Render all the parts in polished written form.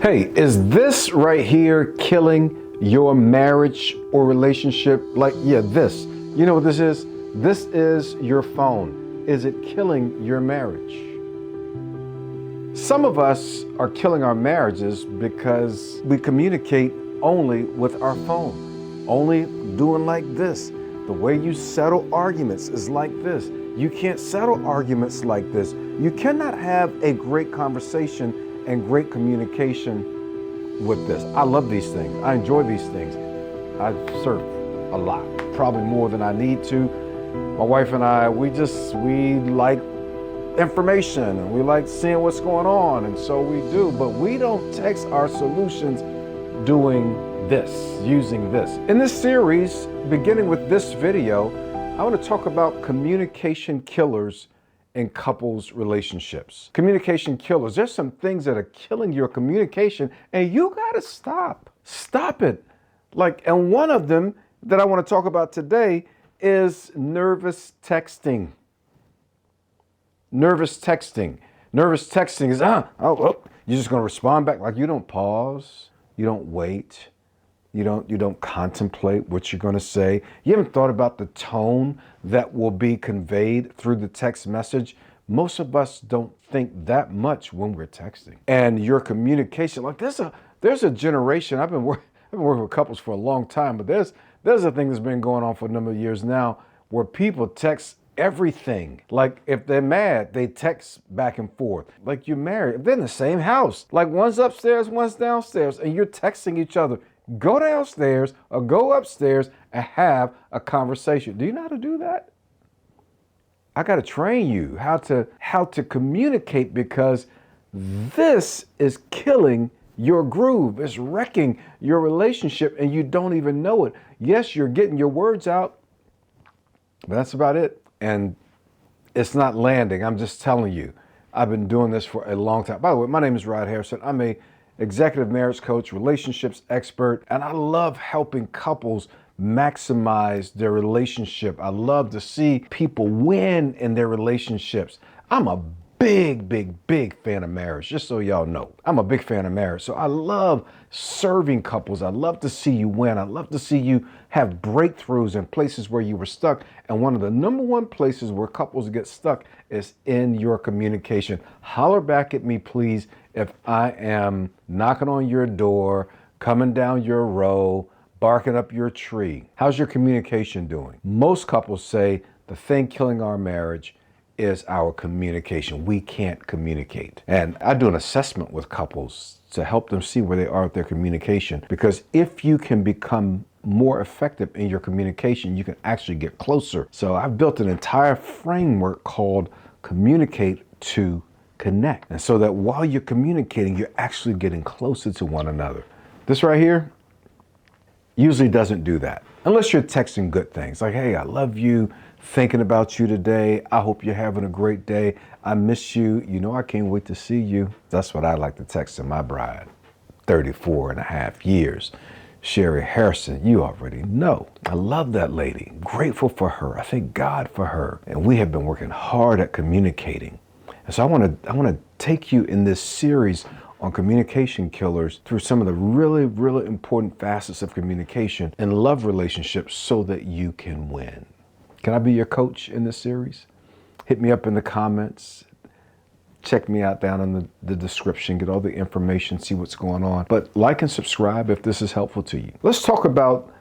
Hey, is this right here killing your marriage or relationship? This. You know what this is? This is your phone. Is it killing your marriage? Some of us are killing our marriages because we communicate only with our phone, only doing like this. The way you settle arguments is like this. You can't settle arguments like this. You cannot have a great conversation and great communication with this. I love these things. I enjoy these things. I surf a lot, probably more than I need to. My wife and I, we like information and we like seeing what's going on, and so we do, but we don't text our solutions doing this, using this. In this series, beginning with this video, I want to talk about communication killers in couples relationships. Communication killers. There's some things that are killing your communication and you gotta stop. Stop it. And one of them that I want to talk about today is nervous texting. Nervous texting. Nervous texting is, you're just gonna respond back. Like, you don't pause, you don't wait, you don't contemplate what you're gonna say. You haven't thought about the tone that will be conveyed through the text message. Most of us don't think that much when we're texting. And your communication, there's a generation, I've been working with couples for a long time, but there's a thing that's been going on for a number of years now where people text everything. Like, if they're mad, they text back and forth. Like, you're married, they're in the same house. Like, one's upstairs, one's downstairs, and you're texting each other. Go downstairs or go upstairs and have a conversation. Do you know how to do that? I got to train you how to communicate, because this is killing your groove. It's wrecking your relationship and you don't even know it. Yes, you're getting your words out, but that's about it. And it's not landing. I'm just telling you, I've been doing this for a long time. By the way, my name is Hairston. I'm a executive marriage coach, relationships expert, and I love helping couples maximize their relationship. I love to see people win in their relationships. I'm a big fan of marriage, just so y'all know. I'm a big fan of marriage. So I love serving couples. I love to see you win. I love to see you have breakthroughs in places where you were stuck. And one of the number one places where couples get stuck is in your communication. Holler back at me, please, if I am knocking on your door, coming down your row, barking up your tree. How's your communication doing? Most couples say the thing killing our marriage is our communication. We can't communicate. And I do an assessment with couples to help them see where they are with their communication. Because if you can become more effective in your communication, you can actually get closer. So I've built an entire framework called Communicate to Connect. And so that while you're communicating, you're actually getting closer to one another. This right here usually doesn't do that. Unless you're texting good things like, hey, I love you, thinking about you today. I hope you're having a great day. I miss you. You know, I can't wait to see you. That's what I like to text to my bride. 34 and a half years. Sherry Hairston, you already know. I love that lady. Grateful for her. I thank God for her. And we have been working hard at communicating. And so I want to take you in this series on communication killers through some of the really important facets of communication in love relationships so that you can win. Can I be your coach in this series? Hit me up in the comments. Check me out down in the description. Get all the information, see what's going on. But like and subscribe if this is helpful to you. Let's talk about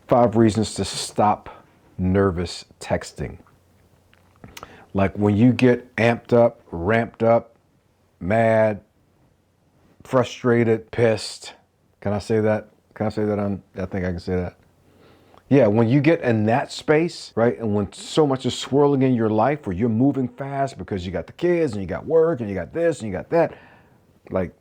5 reasons to stop nervous texting. Like when you get amped up, ramped up, mad, frustrated, pissed. Can I say that? I think I can say that. Yeah, when you get in that space, right, and when so much is swirling in your life where you're moving fast because you got the kids and you got work and you got this and you got that, like,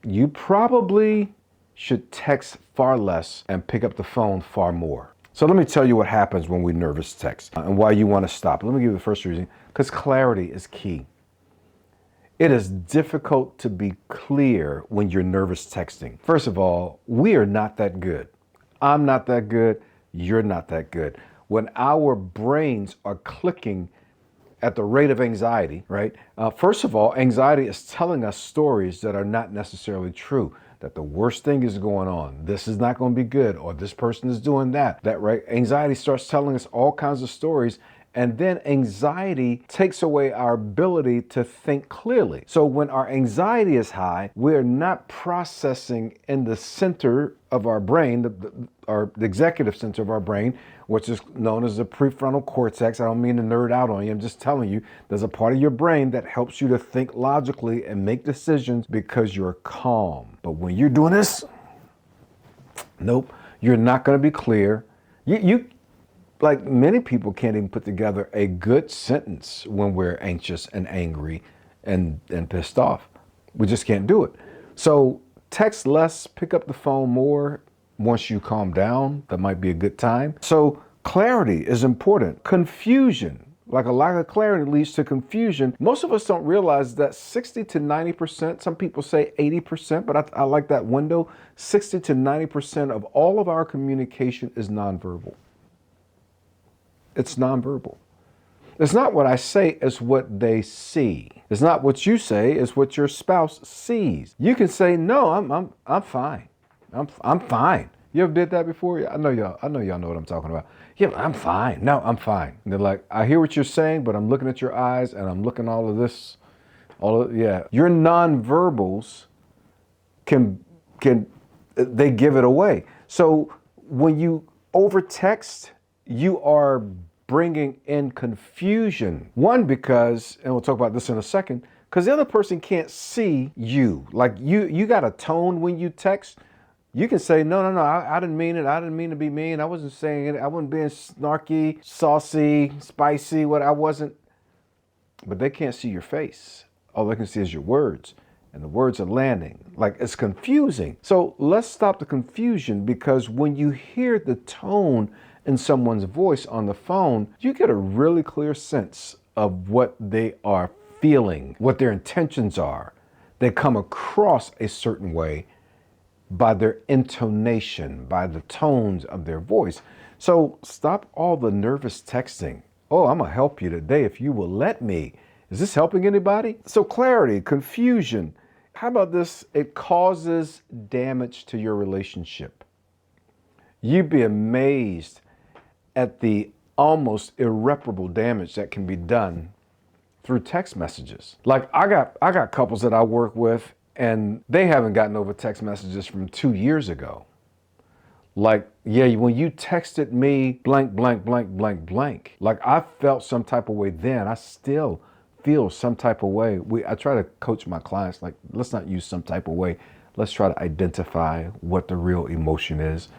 you probably should text far less and pick up the phone far more. So let me tell you what happens when we nervous text and why you want to stop. Let me give you the first reason, because clarity is key. It is difficult to be clear when you're nervous texting. First of all, we are not that good. I'm not that good. You're not that good. When our brains are clicking at the rate of anxiety, right? First of all, anxiety is telling us stories that are not necessarily true. That the worst thing is going on. This is not going to be good, or this person is doing that. That, right? Anxiety starts telling us all kinds of stories. And then anxiety takes away our ability to think clearly. So when our anxiety is high, we're not processing in the center of our brain, the executive center of our brain, which is known as the prefrontal cortex. I don't mean to nerd out on you. I'm just telling you, there's a part of your brain that helps you to think logically and make decisions because you're calm. But when you're doing this, nope, you're not going to be clear. Like many people can't even put together a good sentence when we're anxious and angry and pissed off. We just can't do it. So text less, pick up the phone more. Once you calm down, that might be a good time. So clarity is important. Confusion, like a lack of clarity leads to confusion. Most of us don't realize that 60 to 90%, some people say 80%, but I like that window, 60 to 90% of all of our communication is nonverbal. It's nonverbal. It's not what I say, it's what they see. It's not what you say, it's what your spouse sees. You can say, no, I'm fine. I'm fine. You ever did that before? I know y'all know what I'm talking about. Yeah, I'm fine. No, I'm fine. And they're like, I hear what you're saying, but I'm looking at your eyes and I'm looking all of this, yeah. Your nonverbals they give it away. So when you over text, you are bringing in confusion. One, because, and we'll talk about this in a second, because the other person can't see you. Like you got a tone when you text. You can say, no, I didn't mean it. I didn't mean to be mean. I wasn't saying it. I wasn't being snarky, saucy, spicy, what I wasn't. But they can't see your face. All they can see is your words. And the words are landing. Like, it's confusing. So let's stop the confusion, because when you hear the tone in someone's voice on the phone, you get a really clear sense of what they are feeling, what their intentions are. They come across a certain way by their intonation, by the tones of their voice. So stop all the nervous texting. Oh, I'm gonna help you today if you will let me. Is this helping anybody? So clarity, confusion. How about this? It causes damage to your relationship. You'd be amazed at the almost irreparable damage that can be done through text messages. Like I got couples that I work with, and they haven't gotten over text messages from 2 years ago. Like, yeah, when you texted me blank, blank, blank, blank, blank, like I felt some type of way then. I still feel some type of way. I try to coach my clients, like, let's not use some type of way. Let's try to identify what the real emotion is.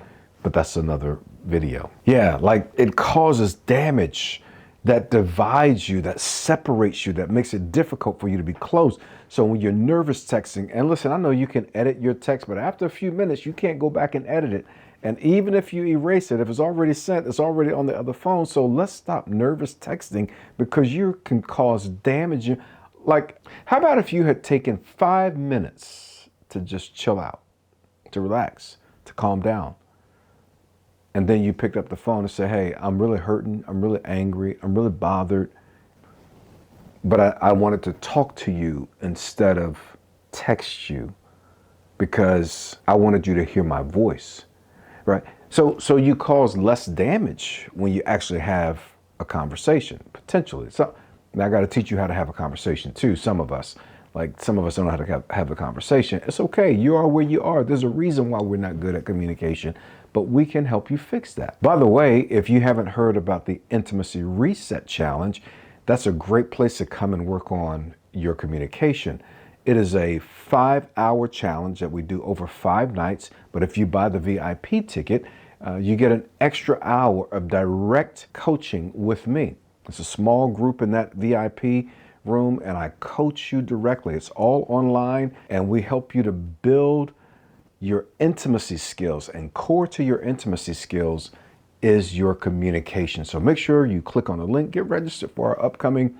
But that's another video. Yeah, like it causes damage that divides you, that separates you, that makes it difficult for you to be close. So when you're nervous texting, and listen, I know you can edit your text, but after a few minutes, you can't go back and edit it. And even if you erase it, if it's already sent, it's already on the other phone. So let's stop nervous texting, because you can cause damage. Like, how about if you had taken 5 minutes to just chill out, to relax, to calm down? And then you picked up the phone and said, hey, I'm really hurting. I'm really angry. I'm really bothered. But I wanted to talk to you instead of text you, because I wanted you to hear my voice, right? So you cause less damage when you actually have a conversation, potentially. So now I got to teach you how to have a conversation too. Some of us don't know how to have a conversation. It's okay. You are where you are. There's a reason why we're not good at communication, but we can help you fix that. By the way, if you haven't heard about the Intimacy Reset Challenge, that's a great place to come and work on your communication. It is a 5-hour challenge that we do over 5 nights. But if you buy the VIP ticket, you get an extra hour of direct coaching with me. It's a small group in that VIP room, and I coach you directly. It's all online, and we help you to build your intimacy skills. And core to your intimacy skills is your communication. So make sure you click on the link, get registered for our upcoming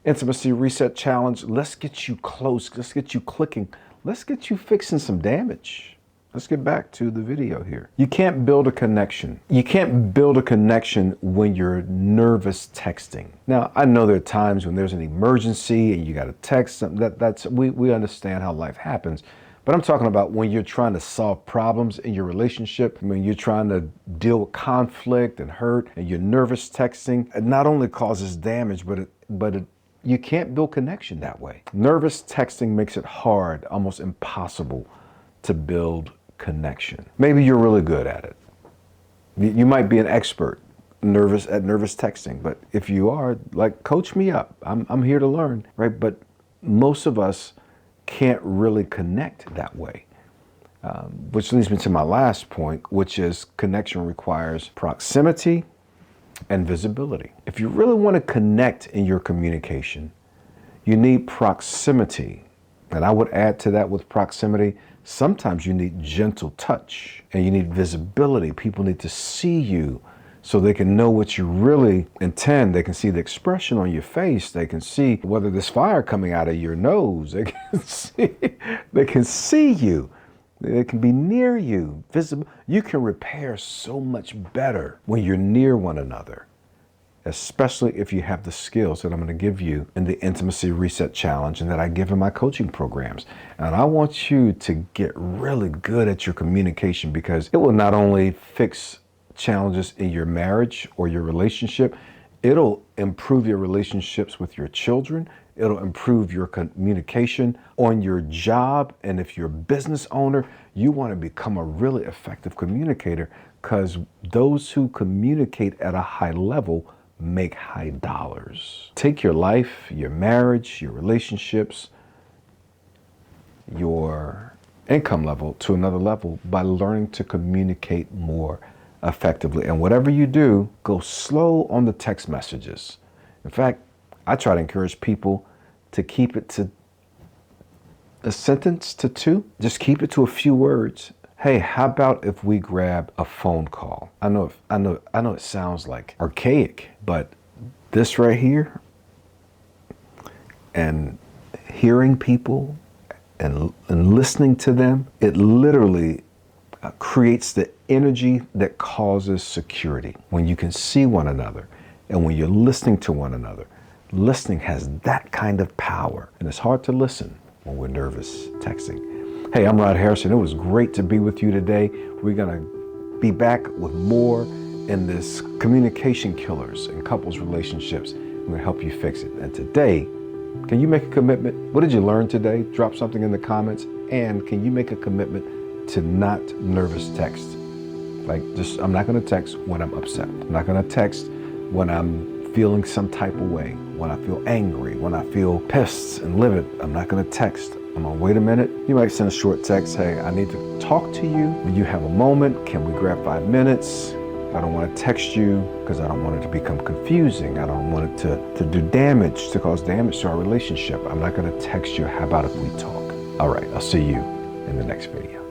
Intimacy Reset Challenge. Let's get you close. Let's get you clicking. Let's get you fixing some damage. let's get back to the video here. You can't build a connection. You can't build a connection when you're nervous texting. Now, I know there are times when there's an emergency and you got to text something. We understand how life happens. But I'm talking about when you're trying to solve problems in your relationship, when you're trying to deal with conflict and hurt, and you're nervous texting. It not only causes damage, but you can't build connection that way. Nervous texting makes it hard, almost impossible, to build connection. Maybe you're really good at it. You might be an expert at nervous texting, but if you are, like, coach me up. I'm here to learn, right? But most of us can't really connect that way. Which leads me to my last point, which is connection requires proximity and visibility. If you really want to connect in your communication, you need proximity. And I would add to that, with proximity, sometimes you need gentle touch and you need visibility. People need to see you so they can know what you really intend. They can see the expression on your face. They can see whether there's fire coming out of your nose. They can see you. They can be near you, visible. You can repair so much better when you're near one another, especially if you have the skills that I'm going to give you in the Intimacy Reset Challenge and that I give in my coaching programs. And I want you to get really good at your communication, because it will not only fix challenges in your marriage or your relationship, it'll improve your relationships with your children. It'll improve your communication on your job. And if you're a business owner, you want to become a really effective communicator, because those who communicate at a high level make high dollars. Take your life, your marriage, your relationships, your income level to another level by learning to communicate more effectively. And whatever you do, go slow on the text messages. In fact, I try to encourage people to keep it to a sentence to two. Just keep it to a few words. Hey, how about if we grab a phone call? I know it sounds like archaic, but this right here, and hearing people and listening to them, it literally creates the energy that causes security. When you can see one another and when you're listening to one another, listening has that kind of power. And it's hard to listen when we're nervous texting. Hey, I'm Rod Hairston. It was great to be with you today. We're going to be back with more in this communication killers in couples relationships. I'm going to help you fix it. And today, can you make a commitment? What did you learn today? Drop something in the comments. And can you make a commitment to not nervous text? Like, I'm not going to text when I'm upset. I'm not going to text when I'm feeling some type of way, when I feel angry, when I feel pissed and livid. I'm not going to text. I'm going to wait a minute. You might send a short text. Hey, I need to talk to you. When you have a moment, can we grab 5 minutes? I don't want to text you because I don't want it to become confusing. I don't want it to do damage, to cause damage to our relationship. I'm not going to text you. How about if we talk? All right, I'll see you in the next video.